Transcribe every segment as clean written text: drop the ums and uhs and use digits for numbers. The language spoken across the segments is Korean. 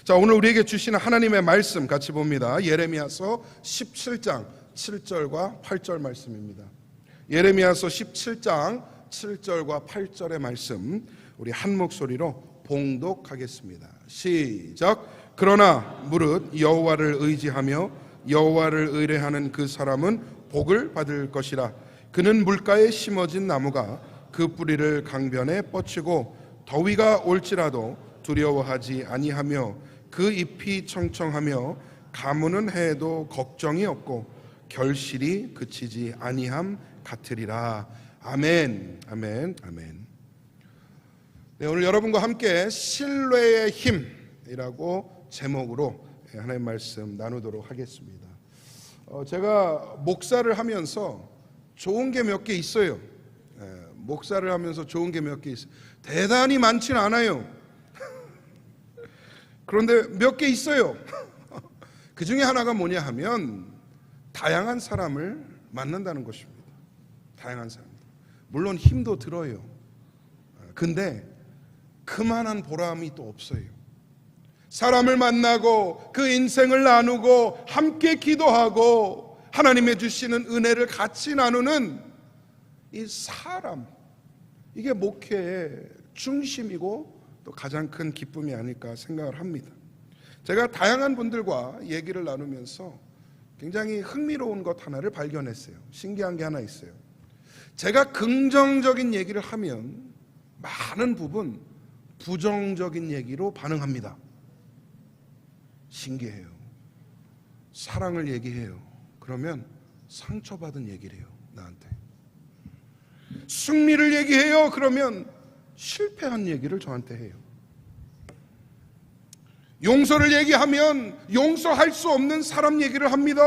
자, 오늘 우리에게 주시는 하나님의 말씀 같이 봅니다. 예레미야서 17장 7절과 8절 말씀입니다. 예레미야서 17장 7절과 8절의 말씀 우리 한 목소리로 봉독하겠습니다. 시작. 그러나 무릇 여호와를 의지하며 여호와를 의뢰하는 그 사람은 복을 받을 것이라. 그는 물가에 심어진 나무가 그 뿌리를 강변에 뻗치고 더위가 올지라도 두려워하지 아니하며 그 잎이 청청하며 가무는 해에도 걱정이 없고 결실이 그치지 아니함 같으리라. 아멘, 아멘, 아멘. 네, 오늘 여러분과 함께 신뢰의 힘이라고 제목으로 하나님의 말씀 나누도록 하겠습니다. 제가 목사를 하면서 좋은 게 몇 개 있어요. 목사를 하면서 좋은 게 몇 개 있어요. 대단히 많지는 않아요. 그런데 몇 개 있어요. 그 중에 하나가 뭐냐 하면 다양한 사람을 만난다는 것입니다. 다양한 사람들. 물론 힘도 들어요. 근데 그만한 보람이 또 없어요. 사람을 만나고 그 인생을 나누고 함께 기도하고 하나님의 주시는 은혜를 같이 나누는 이 사람, 이게 목회의 중심이고 또 가장 큰 기쁨이 아닐까 생각을 합니다. 제가 다양한 분들과 얘기를 나누면서 굉장히 흥미로운 것 하나를 발견했어요. 신기한 게 하나 있어요. 제가 긍정적인 얘기를 하면 많은 부분 부정적인 얘기로 반응합니다. 신기해요. 사랑을 얘기해요. 그러면 상처받은 얘기를 해요. 나한테. 승리를 얘기해요. 그러면 실패한 얘기를 저한테 해요. 용서를 얘기하면 용서할 수 없는 사람 얘기를 합니다.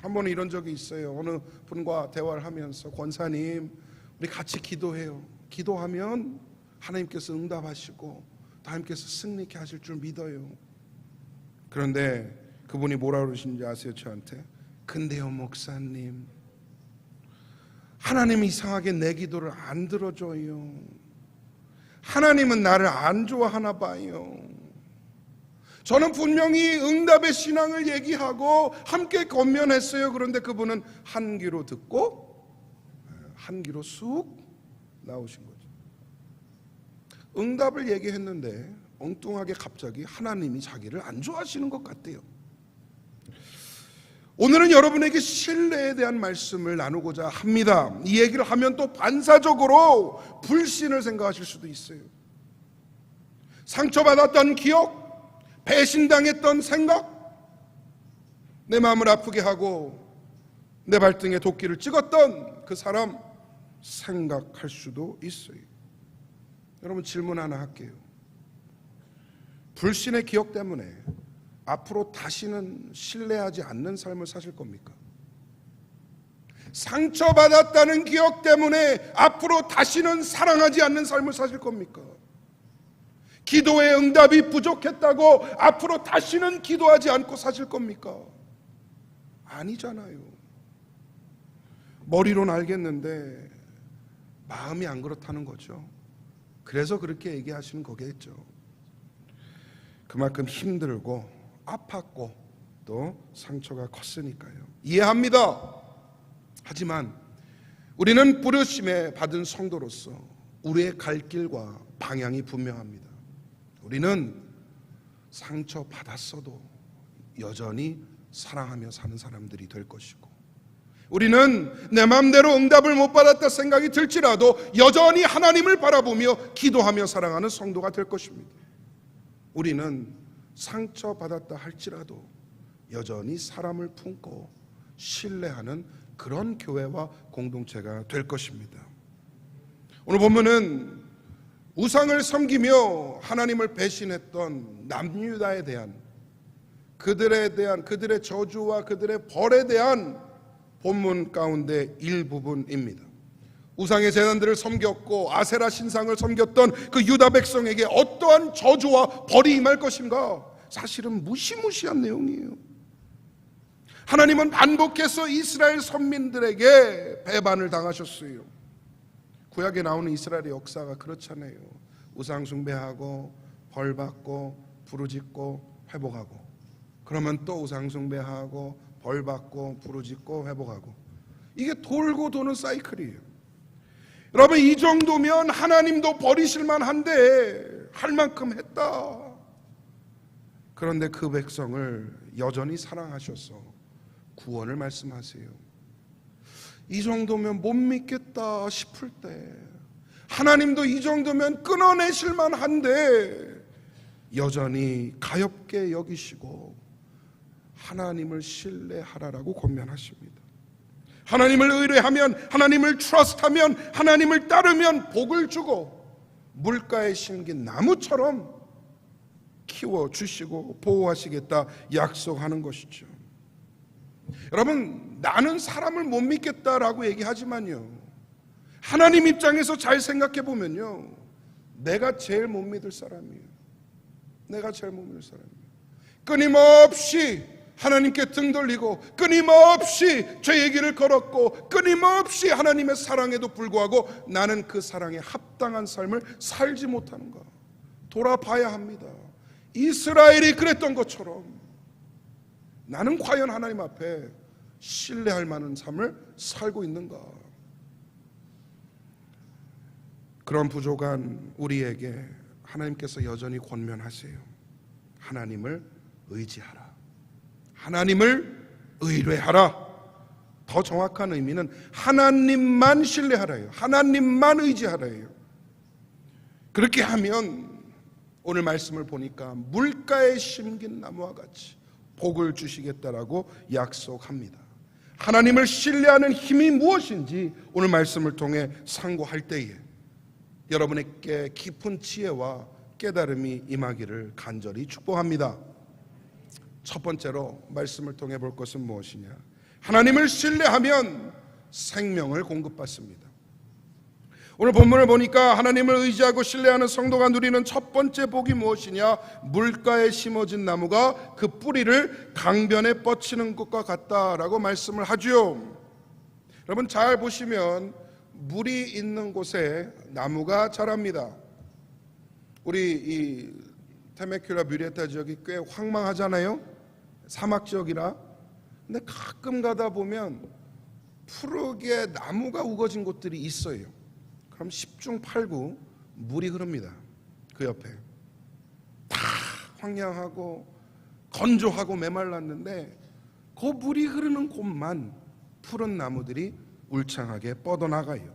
한 번은 이런 적이 있어요. 어느 분과 대화를 하면서 권사님, 우리 같이 기도해요. 기도하면 하나님께서 응답하시고 하나님께서 승리케 하실 줄 믿어요. 그런데 그분이 뭐라 그러시는지 아세요? 저한테. 근데요 목사님, 하나님이 이상하게 내 기도를 안 들어줘요. 하나님은 나를 안 좋아하나 봐요. 저는 분명히 응답의 신앙을 얘기하고 함께 권면했어요. 그런데 그분은 한 귀로 듣고 한 귀로 쑥 나오신 거죠. 응답을 얘기했는데 엉뚱하게 갑자기 하나님이 자기를 안 좋아하시는 것 같대요. 오늘은 여러분에게 신뢰에 대한 말씀을 나누고자 합니다. 이 얘기를 하면 또 반사적으로 불신을 생각하실 수도 있어요. 상처받았던 기억, 배신당했던 생각, 내 마음을 아프게 하고 내 발등에 도끼를 찍었던 그 사람 생각할 수도 있어요. 여러분 질문 하나 할게요. 불신의 기억 때문에 앞으로 다시는 신뢰하지 않는 삶을 사실 겁니까? 상처받았다는 기억 때문에 앞으로 다시는 사랑하지 않는 삶을 사실 겁니까? 기도의 응답이 부족했다고 앞으로 다시는 기도하지 않고 사실 겁니까? 아니잖아요. 머리로는 알겠는데 마음이 안 그렇다는 거죠. 그래서 그렇게 얘기하시는 거겠죠. 그만큼 힘들고 아팠고 또 상처가 컸으니까요. 이해합니다. 하지만 우리는 부르심에 받은 성도로서 우리의 갈 길과 방향이 분명합니다. 우리는 상처받았어도 여전히 사랑하며 사는 사람들이 될 것이고, 우리는 내 마음대로 응답을 못 받았다 생각이 들지라도 여전히 하나님을 바라보며 기도하며 사랑하는 성도가 될 것입니다. 우리는 상처받았다 할지라도 여전히 사람을 품고 신뢰하는 그런 교회와 공동체가 될 것입니다. 오늘 본문은 우상을 섬기며 하나님을 배신했던 남유다에 대한 그들의 저주와 그들의 벌에 대한 본문 가운데 일부분입니다. 우상의 제단들을 섬겼고 아세라 신상을 섬겼던 그 유다 백성에게 어떠한 저주와 벌이 임할 것인가? 사실은 무시무시한 내용이에요. 하나님은 반복해서 이스라엘 선민들에게 배반을 당하셨어요. 구약에 나오는 이스라엘의 역사가 그렇잖아요. 우상 숭배하고 벌받고 부르짖고 회복하고, 그러면 또 우상숭배하고 벌받고 부르짖고 회복하고, 이게 돌고 도는 사이클이에요. 여러분, 이 정도면 하나님도 버리실 만한데 할 만큼 했다. 그런데 그 백성을 여전히 사랑하셔서 구원을 말씀하세요. 이 정도면 못 믿겠다 싶을 때 하나님도 이 정도면 끊어내실 만한데 여전히 가엾게 여기시고 하나님을 신뢰하라라고 권면하십니다. 하나님을 의뢰하면, 하나님을 트러스트하면, 하나님을 따르면 복을 주고 물가에 심긴 나무처럼 키워주시고 보호하시겠다 약속하는 것이죠. 여러분, 나는 사람을 못 믿겠다라고 얘기하지만요, 하나님 입장에서 잘 생각해 보면요, 내가 제일 못 믿을 사람이에요. 내가 제일 못 믿을 사람이에요. 끊임없이 하나님께 등 돌리고, 끊임없이 죄의 길을 걸었고, 끊임없이 하나님의 사랑에도 불구하고 나는 그 사랑에 합당한 삶을 살지 못하는 것, 돌아봐야 합니다. 이스라엘이 그랬던 것처럼 나는 과연 하나님 앞에 신뢰할 만한 삶을 살고 있는가? 그런 부족한 우리에게 하나님께서 여전히 권면하세요. 하나님을 의지하라. 하나님을 의뢰하라. 더 정확한 의미는 하나님만 신뢰하라예요. 하나님만 의지하라예요. 그렇게 하면 오늘 말씀을 보니까 물가에 심긴 나무와 같이 복을 주시겠다라고 약속합니다. 하나님을 신뢰하는 힘이 무엇인지 오늘 말씀을 통해 상고할 때에 여러분에게 깊은 지혜와 깨달음이 임하기를 간절히 축복합니다. 첫 번째로 말씀을 통해 볼 것은 무엇이냐? 하나님을 신뢰하면 생명을 공급받습니다. 오늘 본문을 보니까 하나님을 의지하고 신뢰하는 성도가 누리는 첫 번째 복이 무엇이냐? 물가에 심어진 나무가 그 뿌리를 강변에 뻗치는 것과 같다라고 말씀을 하죠. 여러분, 잘 보시면 물이 있는 곳에 나무가 자랍니다. 우리 이 테메큐라 뮤레타 지역이 꽤 황망하잖아요. 사막 지역이라. 근데 가끔 가다 보면 푸르게 나무가 우거진 곳들이 있어요. 그럼 10중 8구 물이 흐릅니다. 그 옆에 다 황량하고 건조하고 메말랐는데 그 물이 흐르는 곳만 푸른 나무들이 울창하게 뻗어나가요.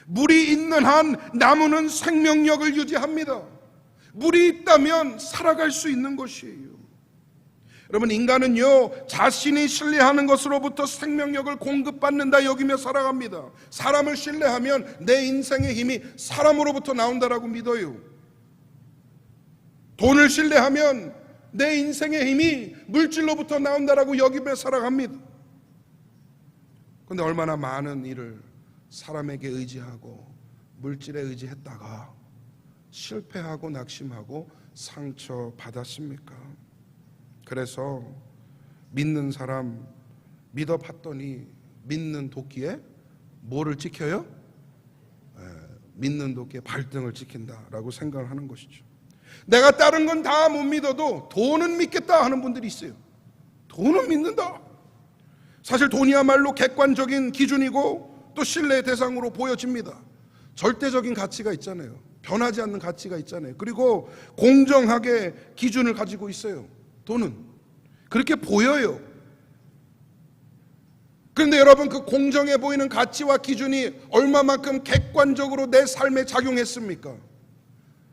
물이 있는 한 나무는 생명력을 유지합니다. 물이 있다면 살아갈 수 있는 것이에요. 여러분, 인간은요, 자신이 신뢰하는 것으로부터 생명력을 공급받는다 여기며 살아갑니다. 사람을 신뢰하면 내 인생의 힘이 사람으로부터 나온다라고 믿어요. 돈을 신뢰하면 내 인생의 힘이 물질로부터 나온다라고 여기며 살아갑니다. 그런데 얼마나 많은 일을 사람에게 의지하고 물질에 의지했다가 실패하고 낙심하고 상처받았습니까? 그래서 믿는 사람 믿어봤더니 믿는 도끼에 뭐를 지켜요? 믿는 도끼에 발등을 지킨다라고 생각을 하는 것이죠. 내가 다른 건 다 못 믿어도 돈은 믿겠다 하는 분들이 있어요. 돈은 믿는다. 사실 돈이야말로 객관적인 기준이고 또 신뢰의 대상으로 보여집니다. 절대적인 가치가 있잖아요. 변하지 않는 가치가 있잖아요. 그리고 공정하게 기준을 가지고 있어요. 돈은 그렇게 보여요. 그런데 여러분, 그 공정해 보이는 가치와 기준이 얼마만큼 객관적으로 내 삶에 작용했습니까?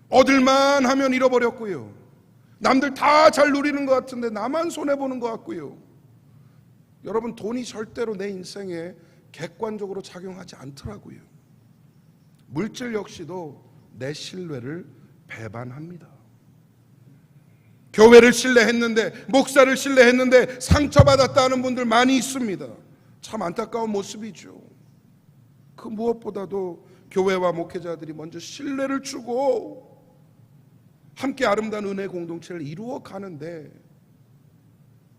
얻을만 하면 잃어버렸고요. 남들 다 잘 누리는 것 같은데 나만 손해보는 것 같고요. 여러분, 돈이 절대로 내 인생에 객관적으로 작용하지 않더라고요. 물질 역시도 내 신뢰를 배반합니다. 교회를 신뢰했는데, 목사를 신뢰했는데 상처받았다는 분들 많이 있습니다. 참 안타까운 모습이죠. 그 무엇보다도 교회와 목회자들이 먼저 신뢰를 주고 함께 아름다운 은혜 공동체를 이루어 가는데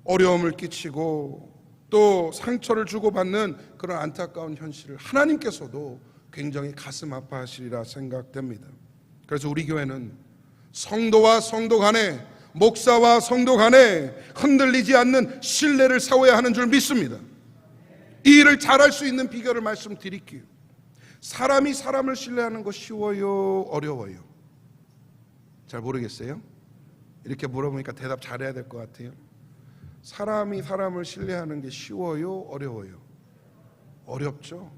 어려움을 끼치고 또 상처를 주고받는 그런 안타까운 현실을 하나님께서도 굉장히 가슴 아파하시리라 생각됩니다. 그래서 우리 교회는 성도와 성도 간에 목사와 성도 간에 흔들리지 않는 신뢰를 세워야 하는 줄 믿습니다. 이 일을 잘할 수 있는 비결을 말씀드릴게요. 사람이 사람을 신뢰하는 거 쉬워요? 어려워요? 잘 모르겠어요? 이렇게 물어보니까 대답 잘해야 될 것 같아요. 사람이 사람을 신뢰하는 게 쉬워요? 어려워요? 어렵죠?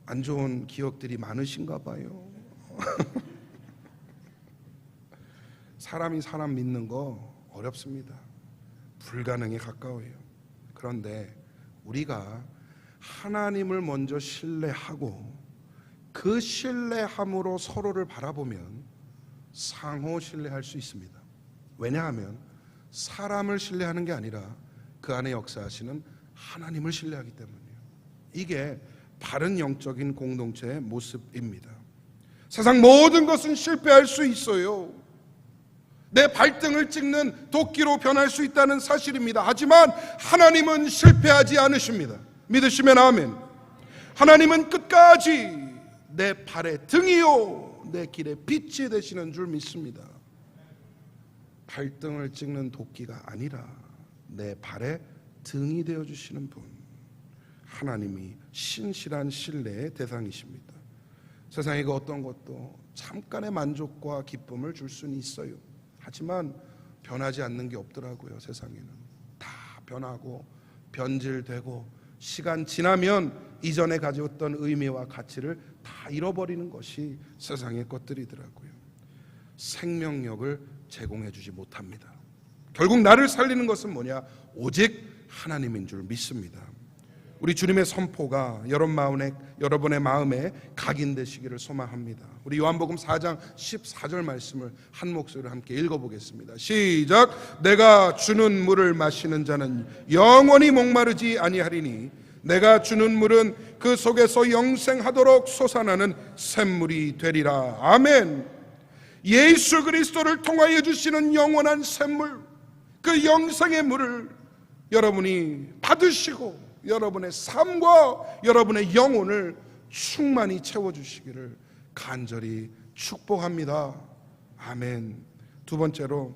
안 좋은 기억들이 많으신가 봐요. 사람이 사람 믿는 거 어렵습니다. 불가능에 가까워요. 그런데 우리가 하나님을 먼저 신뢰하고 그 신뢰함으로 서로를 바라보면 상호 신뢰할 수 있습니다. 왜냐하면 사람을 신뢰하는 게 아니라 그 안에 역사하시는 하나님을 신뢰하기 때문이에요. 이게 바른 영적인 공동체의 모습입니다. 세상 모든 것은 실패할 수 있어요. 내 발등을 찍는 도끼로 변할 수 있다는 사실입니다. 하지만 하나님은 실패하지 않으십니다. 믿으시면 아멘. 하나님은 끝까지 내 발의 등이요 내 길의 빛이 되시는 줄 믿습니다. 발등을 찍는 도끼가 아니라 내 발의 등이 되어주시는 분, 하나님이 신실한 신뢰의 대상이십니다. 세상에 그 어떤 것도 잠깐의 만족과 기쁨을 줄 수는 있어요. 하지만 변하지 않는 게 없더라고요. 세상에는 다 변하고 변질되고 시간 지나면 이전에 가졌던 의미와 가치를 다 잃어버리는 것이 세상의 것들이더라고요. 생명력을 제공해 주지 못합니다. 결국 나를 살리는 것은 뭐냐? 오직 하나님인 줄 믿습니다. 우리 주님의 선포가 여러분의 마음에 각인되시기를 소망합니다. 우리 요한복음 4장 14절 말씀을 한 목소리로 함께 읽어보겠습니다. 시작. 내가 주는 물을 마시는 자는 영원히 목마르지 아니하리니 내가 주는 물은 그 속에서 영생하도록 솟아나는 샘물이 되리라. 아멘. 예수 그리스도를 통하여 주시는 영원한 샘물, 그 영생의 물을 여러분이 받으시고 여러분의 삶과 여러분의 영혼을 충만히 채워주시기를 간절히 축복합니다. 아멘. 두 번째로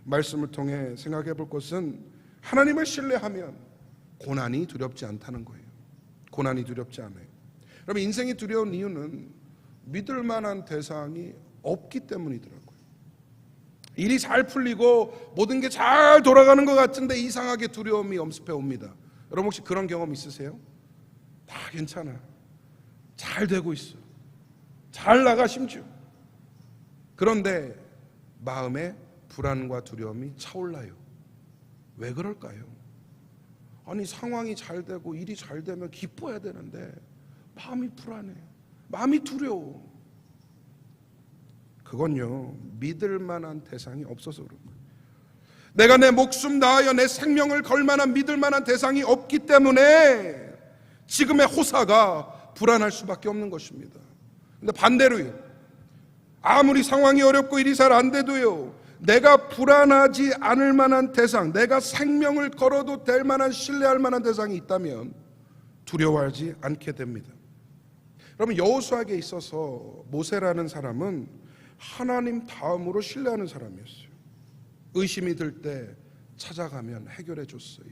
말씀을 통해 생각해 볼 것은 하나님을 신뢰하면 고난이 두렵지 않다는 거예요. 고난이 두렵지 않아요. 여러분, 인생이 두려운 이유는 믿을 만한 대상이 없기 때문이더라고요. 일이 잘 풀리고 모든 게 잘 돌아가는 것 같은데 이상하게 두려움이 엄습해 옵니다. 여러분 혹시 그런 경험 있으세요? 다 괜찮아, 잘 되고 있어, 잘 나가 심지어. 그런데 마음에 불안과 두려움이 차올라요. 왜 그럴까요? 아니 상황이 잘 되고 일이 잘 되면 기뻐해야 되는데 마음이 불안해, 마음이 두려워. 그건요, 믿을 만한 대상이 없어서 그런 거예요. 내가 내 목숨 다하여 내 생명을 걸 만한 믿을 만한 대상이 없기 때문에 지금의 호사가 불안할 수밖에 없는 것입니다. 근데 반대로요, 아무리 상황이 어렵고 일이 잘 안 돼도요, 내가 불안하지 않을 만한 대상, 내가 생명을 걸어도 될 만한 신뢰할 만한 대상이 있다면 두려워하지 않게 됩니다. 여러분, 여호수아에게 있어서 모세라는 사람은 하나님 다음으로 신뢰하는 사람이었어요. 의심이 들 때 찾아가면 해결해 줬어요.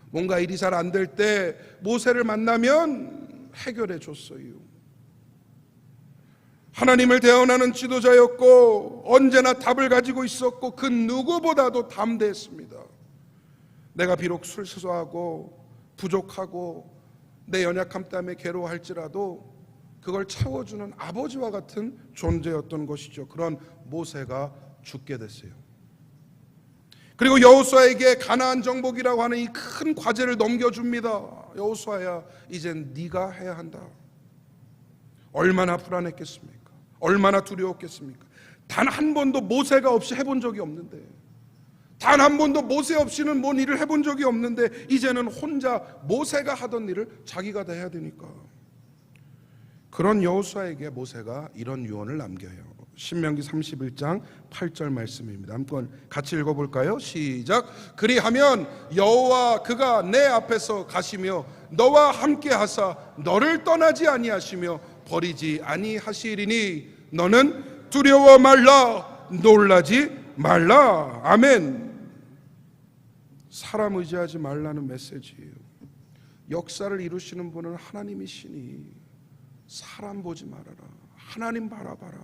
뭔가 일이 잘 안 될 때 모세를 만나면 해결해 줬어요. 하나님을 대언하는 지도자였고 언제나 답을 가지고 있었고 그 누구보다도 담대했습니다. 내가 비록 실수하고 부족하고 내 연약함 때문에 괴로워할지라도 그걸 채워주는 아버지와 같은 존재였던 것이죠. 그런 모세가 죽게 됐어요. 그리고 여호수아에게 가나안 정복이라고 하는 이 큰 과제를 넘겨줍니다. 여호수아야, 이젠 네가 해야 한다. 얼마나 불안했겠습니까? 얼마나 두려웠겠습니까? 단 한 번도 모세가 없이 해본 적이 없는데, 단 한 번도 모세 없이는 뭔 일을 해본 적이 없는데 이제는 혼자 모세가 하던 일을 자기가 다 해야 되니까. 그런 여호수아에게 모세가 이런 유언을 남겨요. 신명기 31장 8절 말씀입니다. 한번 같이 읽어볼까요? 시작. 그리하면 여호와 그가 내 앞에서 가시며 너와 함께 하사 너를 떠나지 아니하시며 버리지 아니하시리니 너는 두려워 말라. 놀라지 말라. 아멘. 사람 의지하지 말라는 메시지예요. 역사를 이루시는 분은 하나님이시니 사람 보지 말아라. 하나님 바라봐라.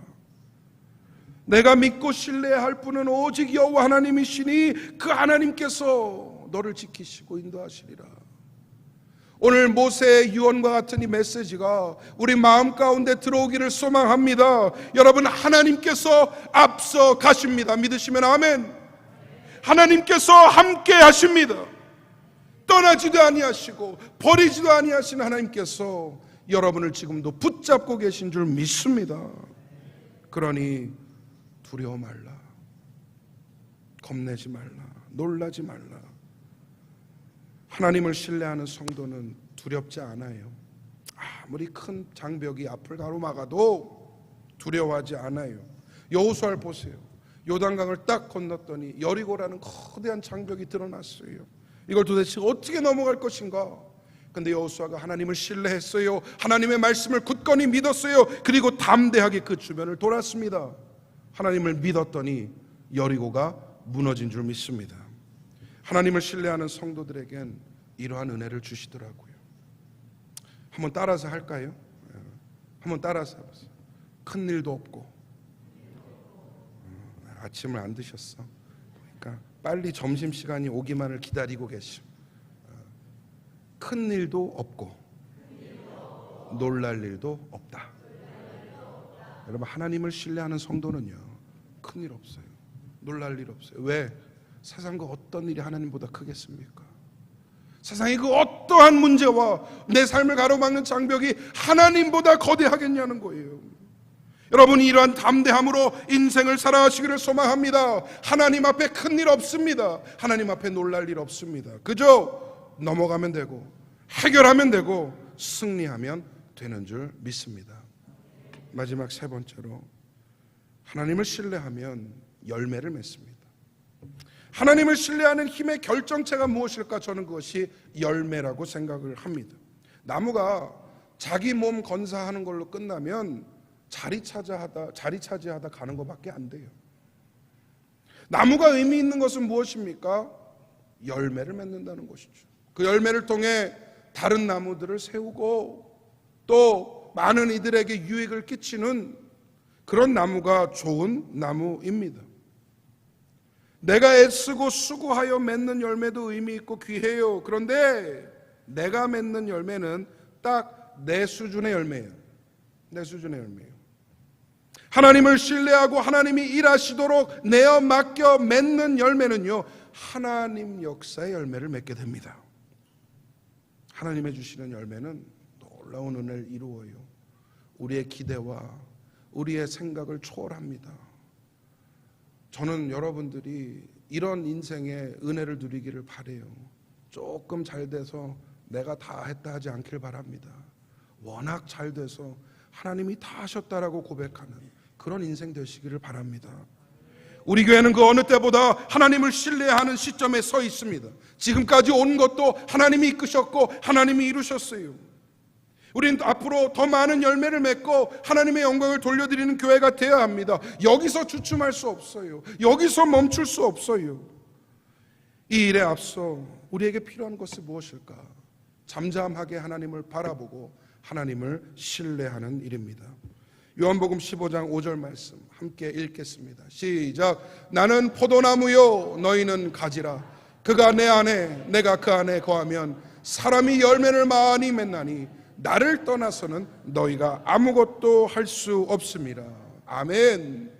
내가 믿고 신뢰할 분은 오직 여호와 하나님이시니 그 하나님께서 너를 지키시고 인도하시리라. 오늘 모세의 유언과 같은 이 메시지가 우리 마음 가운데 들어오기를 소망합니다. 여러분, 하나님께서 앞서 가십니다. 믿으시면 아멘. 하나님께서 함께 하십니다. 떠나지도 아니하시고 버리지도 아니하신 하나님께서 여러분을 지금도 붙잡고 계신 줄 믿습니다. 그러니 두려워 말라. 겁내지 말라. 놀라지 말라. 하나님을 신뢰하는 성도는 두렵지 않아요. 아무리 큰 장벽이 앞을 가로막아도 두려워하지 않아요. 여호수아를 보세요. 요단강을 딱 건넜더니 여리고라는 거대한 장벽이 드러났어요. 이걸 도대체 어떻게 넘어갈 것인가? 근데 여호수아가 하나님을 신뢰했어요. 하나님의 말씀을 굳건히 믿었어요. 그리고 담대하게 그 주변을 돌았습니다. 하나님을 믿었더니 여리고가 무너진 줄 믿습니다. 하나님을 신뢰하는 성도들에겐 이러한 은혜를 주시더라고요. 한번 따라서 할까요? 한번 따라서 해보세요. 큰 일도 없고. 아침을 안 드셨어. 그러니까 빨리 점심시간이 오기만을 기다리고 계시오. 큰 일도 없고 놀랄 일도 없다. 여러분, 하나님을 신뢰하는 성도는요, 큰 일 없어요. 놀랄 일 없어요. 왜? 세상과 어떤 일이 하나님보다 크겠습니까? 세상의 그 어떠한 문제와 내 삶을 가로막는 장벽이 하나님보다 거대하겠냐는 거예요. 여러분이 이러한 담대함으로 인생을 살아가시기를 소망합니다. 하나님 앞에 큰 일 없습니다. 하나님 앞에 놀랄 일 없습니다. 그저 넘어가면 되고 해결하면 되고 승리하면 되는 줄 믿습니다. 마지막 세 번째로, 하나님을 신뢰하면 열매를 맺습니다. 하나님을 신뢰하는 힘의 결정체가 무엇일까? 저는 그것이 열매라고 생각을 합니다. 나무가 자기 몸 건사하는 걸로 끝나면 자리 차지하다 가는 것밖에 안 돼요. 나무가 의미 있는 것은 무엇입니까? 열매를 맺는다는 것이죠. 그 열매를 통해 다른 나무들을 세우고 또 많은 이들에게 유익을 끼치는 그런 나무가 좋은 나무입니다. 내가 애쓰고 수고하여 맺는 열매도 의미 있고 귀해요. 그런데 내가 맺는 열매는 딱 내 수준의 열매예요. 내 수준의 열매예요. 하나님을 신뢰하고 하나님이 일하시도록 내어 맡겨 맺는 열매는요, 하나님 역사의 열매를 맺게 됩니다. 하나님의 주시는 열매는 놀라운 은혜를 이루어요. 우리의 기대와 우리의 생각을 초월합니다. 저는 여러분들이 이런 인생의 은혜를 누리기를 바라요. 조금 잘 돼서 내가 다 했다 하지 않길 바랍니다. 워낙 잘 돼서 하나님이 다 하셨다라고 고백하는 그런 인생 되시기를 바랍니다. 우리 교회는 그 어느 때보다 하나님을 신뢰하는 시점에 서 있습니다. 지금까지 온 것도 하나님이 이끄셨고 하나님이 이루셨어요. 우리는 앞으로 더 많은 열매를 맺고 하나님의 영광을 돌려드리는 교회가 되어야 합니다. 여기서 주춤할 수 없어요. 여기서 멈출 수 없어요. 이 일에 앞서 우리에게 필요한 것은 무엇일까? 잠잠하게 하나님을 바라보고 하나님을 신뢰하는 일입니다. 요한복음 15장 5절 말씀 함께 읽겠습니다. 시작. 나는 포도나무요 너희는 가지라. 그가 내 안에 내가 그 안에 거하면 사람이 열매를 많이 맺나니 나를 떠나서는 너희가 아무것도 할 수 없습니다. 아멘.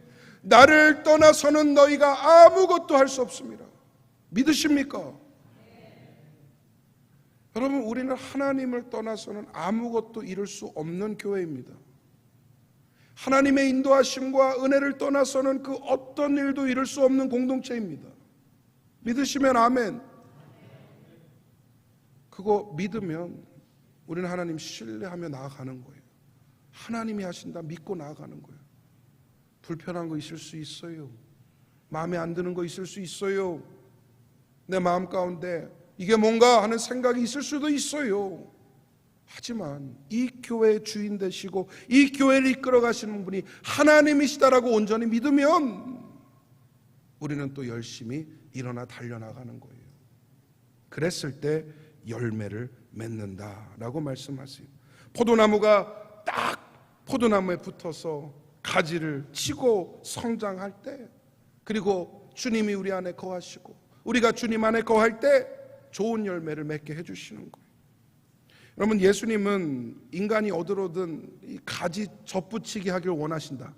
나를 떠나서는 너희가 아무것도 할 수 없습니다. 믿으십니까? 여러분, 우리는 하나님을 떠나서는 아무것도 이룰 수 없는 교회입니다. 하나님의 인도하심과 은혜를 떠나서는 그 어떤 일도 이룰 수 없는 공동체입니다. 믿으시면 아멘. 그거 믿으면 우리는 하나님 신뢰하며 나아가는 거예요. 하나님이 하신다 믿고 나아가는 거예요. 불편한 거 있을 수 있어요. 마음에 안 드는 거 있을 수 있어요. 내 마음 가운데 이게 뭔가 하는 생각이 있을 수도 있어요. 하지만 이 교회의 주인 되시고 이 교회를 이끌어 가시는 분이 하나님이시다라고 온전히 믿으면 우리는 또 열심히 일어나 달려나가는 거예요. 그랬을 때 열매를 맺는다라고 말씀하세요. 포도나무가 딱 포도나무에 붙어서 가지를 치고 성장할 때, 그리고 주님이 우리 안에 거하시고 우리가 주님 안에 거할 때 좋은 열매를 맺게 해주시는 거예요. 여러분, 예수님은 인간이 얻으려든 이 가지 접붙이게 하길 원한다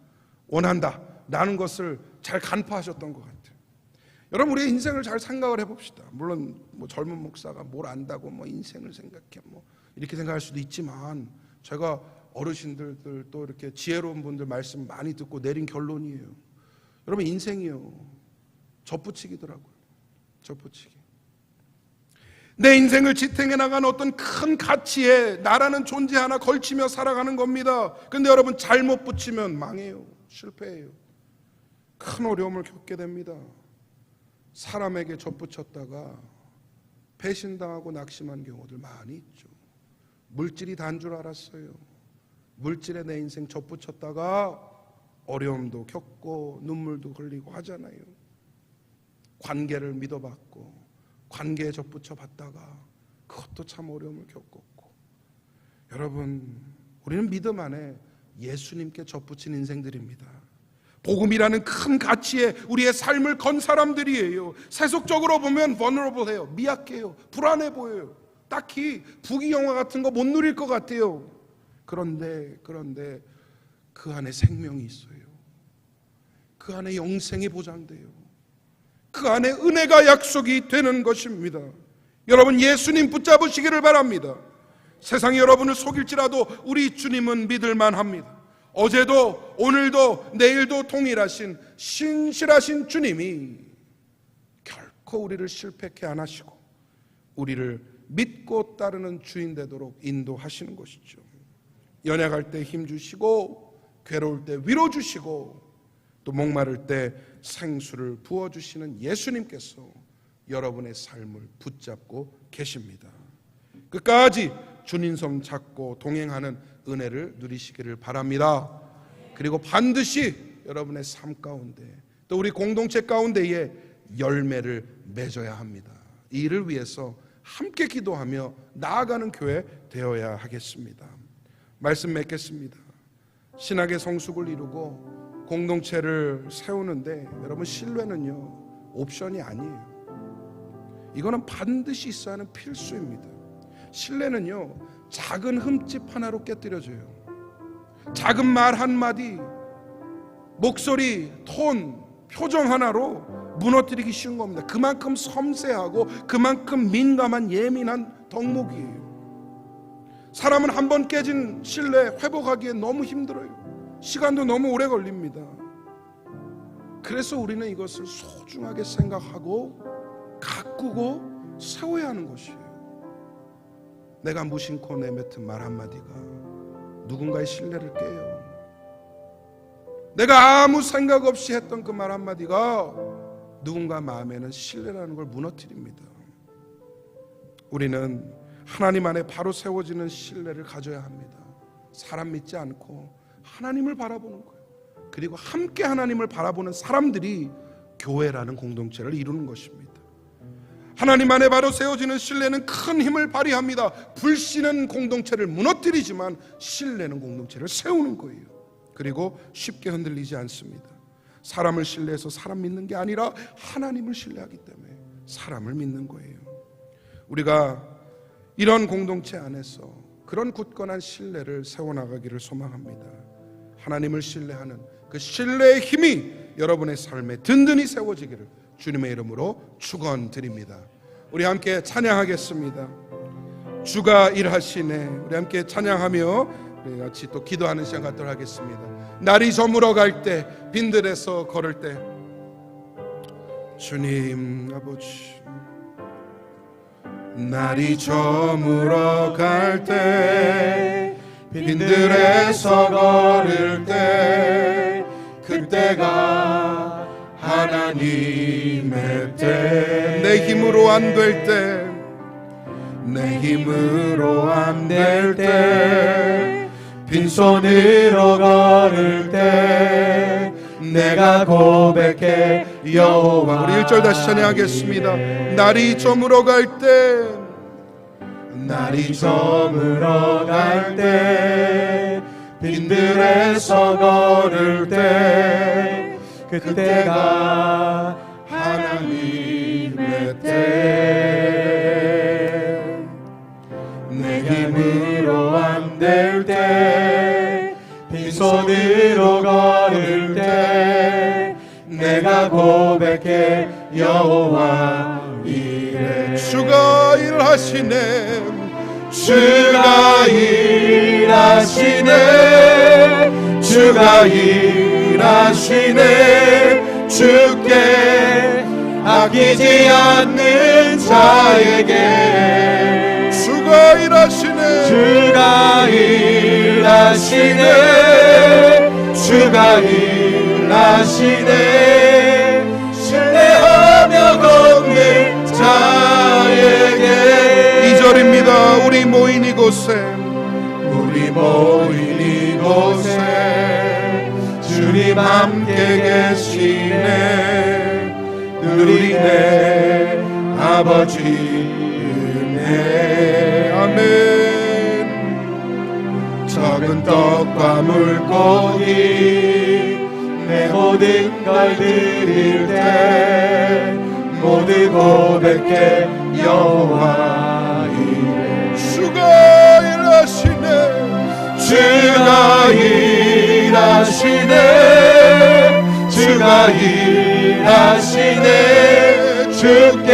라는 것을 잘 간파하셨던 것 같아요. 여러분, 우리의 인생을 잘 생각을 해봅시다. 물론 젊은 목사가 뭘 안다고 인생을 생각해 이렇게 생각할 수도 있지만, 제가 어르신들 또 이렇게 지혜로운 분들 말씀 많이 듣고 내린 결론이에요. 여러분, 인생이요, 접붙이기더라고요. 접붙이기. 내 인생을 지탱해 나간 어떤 큰 가치에 나라는 존재 하나 걸치며 살아가는 겁니다. 근데 여러분, 잘못 붙이면 망해요. 실패해요. 큰 어려움을 겪게 됩니다. 사람에게 접붙였다가 배신당하고 낙심한 경우들 많이 있죠. 물질이 단 줄 알았어요. 물질에 내 인생 접붙였다가 어려움도 겪고 눈물도 흘리고 하잖아요. 관계를 믿어봤고 관계에 접붙여 봤다가 그것도 참 어려움을 겪었고. 여러분, 우리는 믿음 안에 예수님께 접붙인 인생들입니다. 복음이라는 큰 가치에 우리의 삶을 건 사람들이에요. 세속적으로 보면 vulnerable해요. 미약해요. 불안해 보여요. 딱히 부귀영화 같은 거 못 누릴 것 같아요. 그런데 그 안에 생명이 있어요. 그 안에 영생이 보장돼요. 그 안에 은혜가 약속이 되는 것입니다. 여러분, 예수님 붙잡으시기를 바랍니다. 세상이 여러분을 속일지라도 우리 주님은 믿을만 합니다. 어제도 오늘도 내일도 동일하신 신실하신 주님이 결코 우리를 실패케 안 하시고 우리를 믿고 따르는 주인 되도록 인도하시는 것이죠. 연약할 때 힘주시고 괴로울 때 위로 주시고 또 목마를 때 생수를 부어주시는 예수님께서 여러분의 삶을 붙잡고 계십니다. 끝까지 주님 손 잡고 동행하는 은혜를 누리시기를 바랍니다. 그리고 반드시 여러분의 삶 가운데 또 우리 공동체 가운데에 열매를 맺어야 합니다. 이 일을 위해서 함께 기도하며 나아가는 교회 되어야 하겠습니다. 말씀 맺겠습니다. 신학의 성숙을 이루고 공동체를 세우는데 여러분, 신뢰는요 옵션이 아니에요. 이거는 반드시 있어야 하는 필수입니다. 신뢰는요 작은 흠집 하나로 깨뜨려져요. 작은 말 한마디, 목소리, 톤, 표정 하나로 무너뜨리기 쉬운 겁니다. 그만큼 섬세하고 그만큼 민감한 예민한 덕목이에요. 사람은 한 번 깨진 신뢰 회복하기에 너무 힘들어요. 시간도 너무 오래 걸립니다. 그래서 우리는 이것을 소중하게 생각하고 가꾸고 세워야 하는 것이에요. 내가 무심코 내뱉은 말 한마디가 누군가의 신뢰를 깨요. 내가 아무 생각 없이 했던 그 말 한마디가 누군가 마음에는 신뢰라는 걸 무너뜨립니다. 우리는 하나님 안에 바로 세워지는 신뢰를 가져야 합니다. 사람 믿지 않고 하나님을 바라보는 거예요. 그리고 함께 하나님을 바라보는 사람들이 교회라는 공동체를 이루는 것입니다. 하나님 안에 바로 세워지는 신뢰는 큰 힘을 발휘합니다. 불신은 공동체를 무너뜨리지만 신뢰는 공동체를 세우는 거예요. 그리고 쉽게 흔들리지 않습니다. 사람을 신뢰해서 사람 믿는 게 아니라 하나님을 신뢰하기 때문에 사람을 믿는 거예요. 우리가 이런 공동체 안에서 그런 굳건한 신뢰를 세워나가기를 소망합니다. 하나님을 신뢰하는 그 신뢰의 힘이 여러분의 삶에 든든히 세워지기를 주님의 이름으로 축원드립니다. 우리 함께 찬양하겠습니다. 주가 일하시네. 우리 함께 찬양하며 우리 같이 또 기도하는 시간 갖도록 하겠습니다. 날이 저물어 갈 때, 빈들에서 걸을 때, 주님 아버지, 날이 저물어 갈 때, 빈들에서 걸을 때, 그때가 하나님의 때, 내 힘으로 안 될 때, 내 힘으로 안 될 때, 빈손으로 걸을 때, 내가 고백해 여호와. 우리 1절 다시 찬양하겠습니다. 날이 저물어갈 때, 날이 저물어갈 때, 빈들에서 걸을 때, 그때가 하나님의 때. 내 힘으로 안 될 때, 빈손으로 걸을 때, 내가 고백해 여호와 이래. 주가 일하시네, 주가 일하시네, 주가 일하시네. 주께 아끼지 않는 자에게 주가 일하시네, 주가 일하시네, 주가 일하시네. 신뢰하며 걷는 자에게. 2절입니다. 우리 모인 이곳에, 우리 모인 이곳에 주님 함께 계시네. 누리네 아버지 은혜. 아멘. 적은 떡과 물고기 내 모든 걸 드릴 때, 모두 고백해 여호와 이래. 주가 일하시네, 주가 일하시네, 주가 일하시네. 주께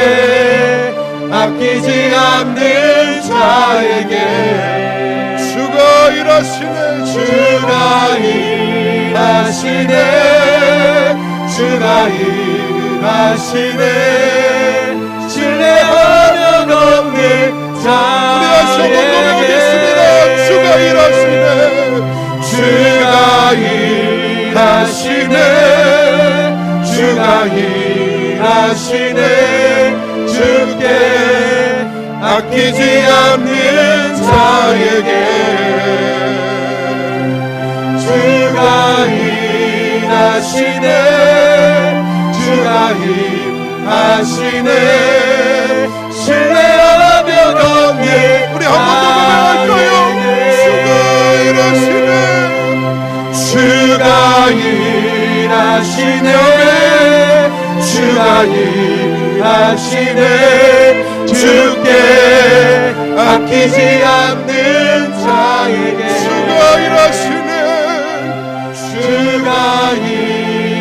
아끼지 않는 자에게 주가 일하시네, 주가 일하시네, 주가 일하시네. 신뢰하며 걷는 자에게 주가 일하시네, 주가 일하시네, 주가 일하시네. 주께 아끼지 않는 자에게 주가 일하시네, 주가 일하시네. 신뢰하며 걷는 우리 한 번 더 고백할까요? 주가 일하시네, 주가 일하시네, 주가 일하시네. 주께 아끼지 않는 자에게 주가 일하시네, 주가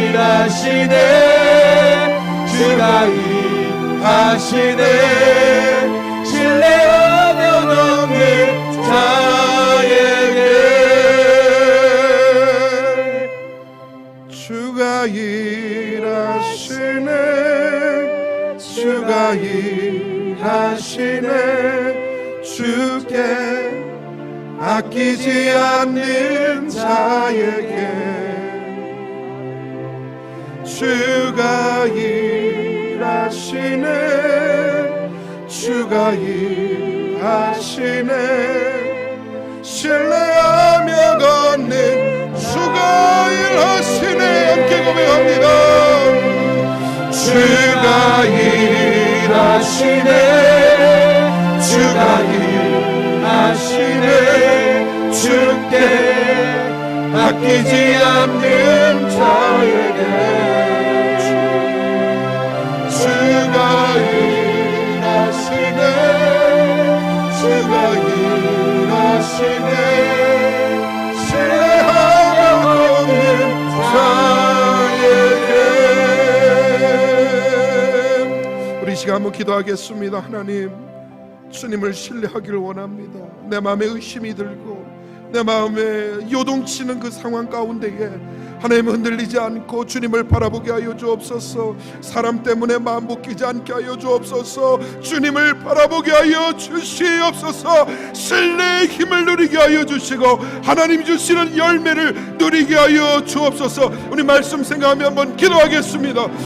일하시네, 주가 일하시네. 신뢰하며 걷는 자에게 주가 일하시네, 주가 일하시네. 주께 아끼지 않는 자에게 주가 일하시네, 주가 일하시네. 신뢰하며 걷는 주가 일하시네. 함께 고백합니다. 주가 일하시네, 주가 일하시네. 주께 아끼지 않는 자에게 주가 일하시네, 주가 일하시네. 신뢰하며 걷는 자에게. 우리 시간 한번 기도하겠습니다. 하나님, 주님을 신뢰하기를 원합니다. 내 마음에 의심이 들고 내 마음에 요동치는 그 상황 가운데에 하나님 흔들리지 않고 주님을 바라보게 하여 주옵소서. 사람 때문에 마음 묶이지 않게 하여 주옵소서. 주님을 바라보게 하여 주시옵소서. 신뢰의 힘을 누리게 하여 주시고 하나님 주시는 열매를 누리게 하여 주옵소서. 우리 말씀 생각하며 한번 기도하겠습니다.